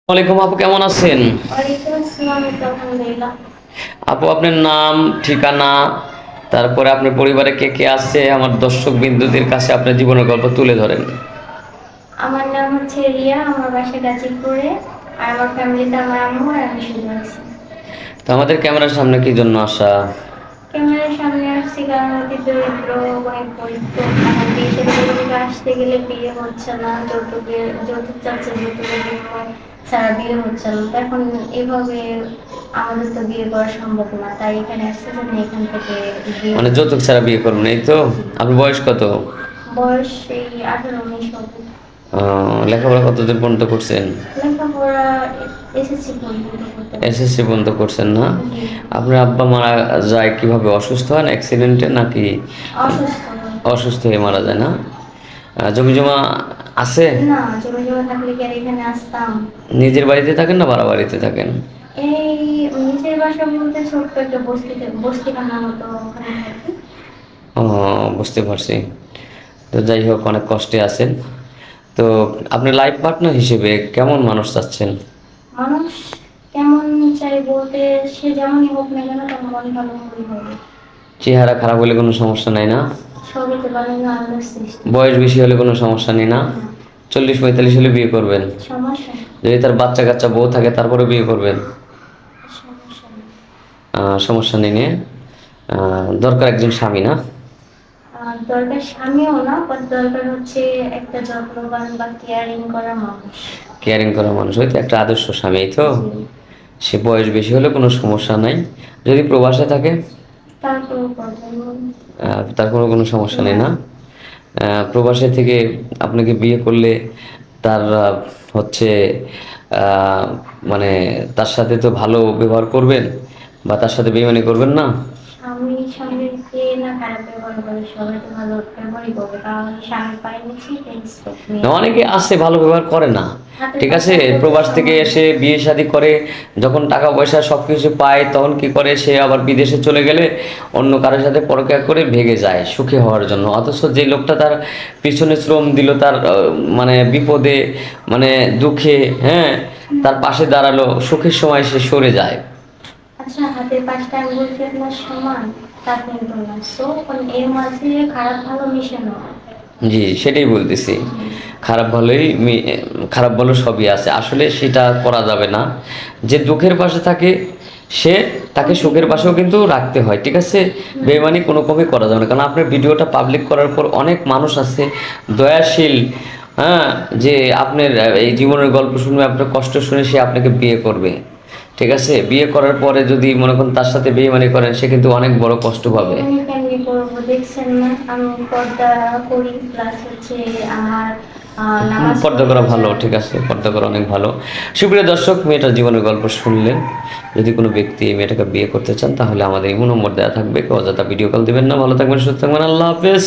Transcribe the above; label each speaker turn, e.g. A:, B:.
A: ওয়ালাইকুম আপু, কেমন আছেন?
B: ওয়ালাইকুম আসসালাম, আলহামদুলিল্লাহ।
A: আপু, আপনার নাম, ঠিকানা, তারপরে আপনার পরিবারে কে কে আছে, আমার দর্শক বিন্দুদের কাছে আপনার জীবনের গল্প তুলে ধরেন।
B: আমার নাম হচ্ছে রিয়া, আমার বাসা গাজীপুরে। আর আমার ফ্যামিলিতে আমার আম্মু আর আমি শুধু আছি।
A: তো আমাদের ক্যামেরার সামনে কি জন্য আসা?
B: ক্যামেরার সামনে আসছি কারণ অতি দরিদ্র, অনেক গরিব। তো আমার দেশের থেকে আসতে গেলে বিয়ে হচ্ছে না, যৌতুক চাচ্ছে, যৌতুকের বিনিময় ছাড়া বিয়ে হচ্ছে না। তো এখন এভাবে আমাদের তো বিয়ে করা সম্ভব না, তাই এখানে আসছে জন্য এখান থেকে বিয়ে
A: মানে
B: হচ্ছে।
A: যৌতুক ছাড়া বিয়ে করবেন, এই তো? আপনার বয়স কত?
B: বয়স এই 18-19 হবে।
A: লেখাপড়া কতদূর পর্যন্ত করছেন?
B: লেখাপড়া এসএসসি পর্যন্ত করতে পারি।
A: এসএসসি পর্যন্ত করছেন না?
B: জি।
A: আপনার আব্বা মারা যায় কিভাবে? অসুস্থ হন অ্যাক্সিডেন্টে নাকি
B: অসুস্থ নয়।
A: অসুস্থ হয়ে মারা যায় না? জমি জমা আছে?
B: না, জমি জমা থাকলে কি আর এখানে আসতাম?
A: নিজের বাড়িতে থাকেন না ভাড়া বাড়িতে থাকেন?
B: এই নিজের বাসা বলতে ছোট্ট একটা বস্তিখানার মতো ওখানে থাকি।
A: ও, বুঝতে পারছি। তো যাই হোক, অনেক কষ্টে আছেন। তো আপনি লাইফ পার্টনার হিসেবে কেমন মানুষ চাচ্ছেন?
B: মানুষ কেমন চাই বলতে, সে যেমনই হোক না কেন তার মন ভালো হলেই হবে।
A: চেহারা খারাপ হলে কোনো সমস্যা নাই না?
B: সবই তো বানানো আল্লাহর সৃষ্টি।
A: বয়স বেশি হলে কোনো সমস্যা নেই না?
B: না,
A: 40-45 হলে বিয়ে করবেন?
B: সমস্যা নেই।
A: যদি তার বাচ্চা কাচ্চা বউ থাকে তারপরে বিয়ে করবেন?
B: সমস্যা নেই।
A: সমস্যা নেই নিয়ে দরকার একজন স্বামী না?
B: দরকার স্বামীও না, বাট দরকার হচ্ছে একটা যত্নবান বা কেয়ারিং করা মানুষ।
A: কেয়ারিং করা মানুষ হয়তো একটা আদর্শ স্বামী, এই তো?
B: জি।
A: সে বয়স বেশি হলে কোনো সমস্যা নাই। যদি প্রবাসে থাকে
B: তারপরেও প্রবলেম।
A: তার কোনো সমস্যা নেই
B: না।
A: না? প্রবাসে থেকে আপনাকে বিয়ে করলে তার হচ্ছে আহ, মানে তার সাথে তো ভালো ব্যবহার করবেন, বা তার সাথে বেইমানি করবেন না?
B: স্বামীকে না খারাপ ব্যবহার করে, সবাই তো ভালো ব্যবহারই করবে, কারণ স্বামী পায়ে নিচ্ছি রেসপেক্ট
A: না,
B: নিয়ে
A: অনেকে আছে ভালো ব্যবহার করে না।
B: হাতের
A: ঠিক আছে,
B: পাশে বলতে
A: প্রবাস থেকে
B: সময়।
A: এসে বিয়ে শাদী করে, যখন টাকা পয়সা সব কিছু পায় তখন কি করে, সে আবার বিদেশে চলে গেলে অন্য কারোর সাথে পরকীয়া করে ভেগে যায় সুখী হওয়ার জন্য। অথচ যে লোকটা তার পিছনে শ্রম দিল, তার মানে বিপদে, মানে দুঃখে, হ্যাঁ, তার পাশে দাঁড়ালো, সুখের সময় সে সরে যায়।
B: আচ্ছা, হাতের পাঁচটা আঙ্গুল কি আপনার সমান? তা কিন্তু না। সো এর মাঝে খারাপ ভালো মিশে না।
A: জি, সেটাই বলতেছি।
B: জি।
A: খারাপ ভালোই খারাপ ভালো সবই আছে, আসলে সেটা করা যাবে না। যে দুঃখের পাশে থাকে সে, তাকে সুখের পাশেও কিন্তু রাখতে হয়, ঠিক আছে? বেইমানি কোনো কমই করা যাবে না, কারণ আপনার ভিডিওটা পাবলিক করার পর অনেক মানুষ আছে দয়াশীল, হ্যাঁ, যে আপনার এই জীবনের গল্প শুনবে, আপনার কষ্ট শুনে সে আপনাকে বিয়ে করবে। ঠিক আছে, বিয়ে করার পরে যদি মনে করেন তার সাথে বেইমানি করেন, সে কিন্তু অনেক বড় কষ্ট পাবে।
B: আমি কেমনি করবো দেখছেন না, আমি পর্দা করি, প্লাস হচ্ছে আমার নামাজ
A: পর্দা
B: পড়ি
A: করা ভালো,
B: রোজা।
A: ঠিক আছে, পর্দা করা অনেক ভালো। সুপ্রিয় দর্শক, মেয়েটার জীবনের গল্প শুনলেন। যদি কোনো ব্যক্তি এই মেয়েটাকে বিয়ে করতে চান তাহলে আমাদের ইমো নম্বর দেওয়া থাকবে, কেউ অযথা ভিডিও কল দিবেন না। ভালো থাকবেন, সুস্থ থাকবেন, আল্লাহ হাফেজ।